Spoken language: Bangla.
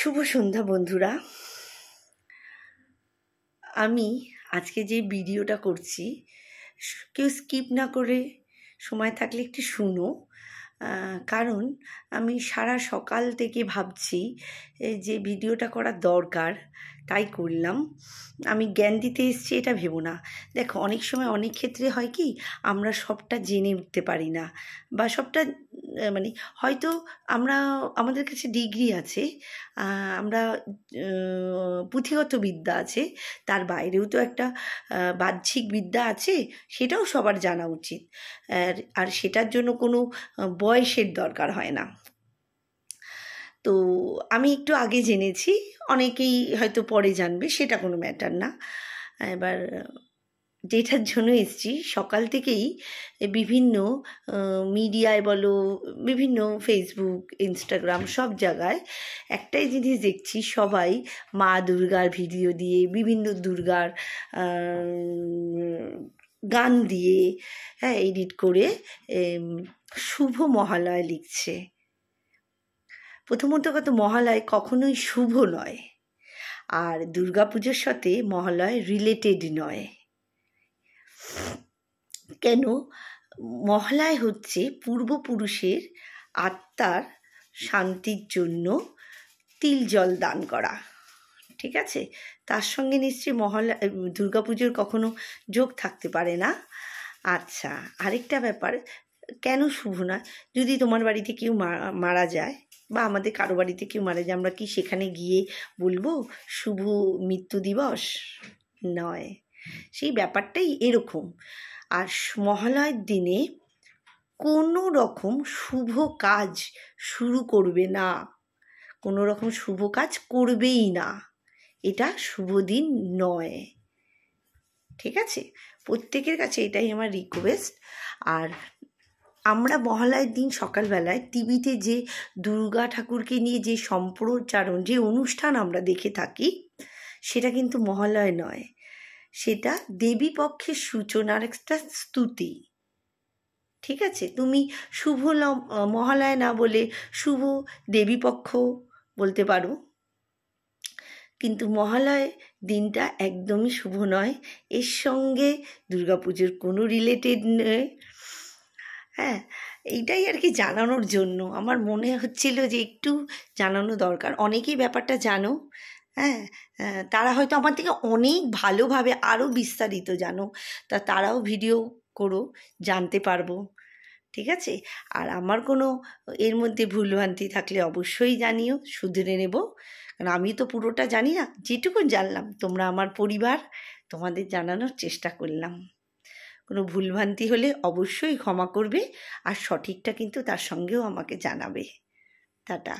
শুভ সন্ধ্যা বন্ধুরা। আমি আজকে যে ভিডিওটা করছি কেউ স্কিপ না করে সময় থাকলে একটু শুনো। কারণ আমি সারা সকাল থেকে ভাবছি যে ভিডিওটা করা দরকার, তাই করলাম। আমি জ্ঞান দিতে এসেছি এটা ভেবো না। দেখো, অনেক সময় অনেক ক্ষেত্রে হয় কি, আমরা সবটা জেনে উঠতে পারি না, বা সবটা মানে হয়তো আমাদের কাছে ডিগ্রি আছে, আমরা পুঁথিগত বিদ্যা আছে, তার বাইরেও তো একটা বাহ্যিক বিদ্যা আছে, সেটাও সবার জানা উচিত। আর সেটার জন্য কোনো বয়সের দরকার হয় না। তো আমি একটু আগে জেনেছি, অনেকেই হয়তো পরে জানবে, সেটা কোনো ম্যাটার না। এবার যেটার জন্য এসেছি, সকাল থেকেই বিভিন্ন মিডিয়ায় বলো, বিভিন্ন ফেসবুক, ইনস্টাগ্রাম, সব জায়গায় একটাই জিনিস দেখছি, সবাই মা দুর্গার ভিডিও দিয়ে, বিভিন্ন দুর্গার গান দিয়ে, হ্যাঁ, এডিট করে শুভ মহালয়া লিখছে। প্রথমত কথা, মহালয় কখনোই শুভ নয়, আর দুর্গাপুজোর সাথে মহালয় রিলেটেড নয়। কেন? মহালয় হচ্ছে পূর্বপুরুষের আত্মার শান্তির জন্য তিল জল দান করা, ঠিক আছে? তার সঙ্গে নিশ্চয়ই দুর্গাপুজোর কখনো যোগ থাকতে পারে না। আচ্ছা, আরেকটা ব্যাপার, কেন শুভ না? যদি তোমার বাড়িতে কেউ মারা যায়, বা আমাদের কারো বাড়িতে কেউ মারা যায়, আমরা কি সেখানে গিয়ে বলবো শুভ মৃত্যু দিবস? নয়, সেই ব্যাপারটাই এরকম। আর মহালয়ের দিনে কোনো রকম শুভ কাজ শুরু করবে না, কোনো রকম শুভ কাজ করবেই না, এটা শুভ দিন নয়, ঠিক আছে? প্রত্যেকের কাছে এটাই আমার রিকোয়েস্ট। আর আমরা মহালয়ের দিন সকালবেলায় টিভিতে যে দুর্গা ঠাকুরকে নিয়ে যে সম্প্রচারণ, যে অনুষ্ঠান আমরা দেখে থাকি, সেটা কিন্তু মহালয় নয়, সেটা দেবী পক্ষের সূচনার একটা স্তুতি, ঠিক আছে? তুমি শুভ মহালয় না বলে শুভ দেবীপক্ষ বলতে পারো, কিন্তু মহালয় দিনটা একদমই শুভ নয়, এর সঙ্গে দুর্গাপুজোর কোনো রিলেটেড নয়। হ্যাঁ, এইটাই আর কি জানানোর জন্য আমার মনে হচ্ছিল যে একটু জানানো দরকার। অনেকেই ব্যাপারটা জানো, হ্যাঁ, তারা হয়তো আমার থেকে অনেক ভালোভাবে আরও বিস্তারিত জানো, তারাও ভিডিও করো, জানতে পারবো, ঠিক আছে? আর আমার কোনো এর মধ্যে ভুলভ্রান্তি থাকলে অবশ্যই জানিও, শুধরে নেব। কারণ আমি তো পুরোটা জানি না, যেটুকু জানলাম তোমরা আমার পরিবার, তোমাদের জানানোর চেষ্টা করলাম। কোনো ভুলভ্রান্তি হলে অবশ্যই ক্ষমা করবে, আর সঠিকটা কিন্তু তার সঙ্গেও আমাকে জানাবে। টাটা।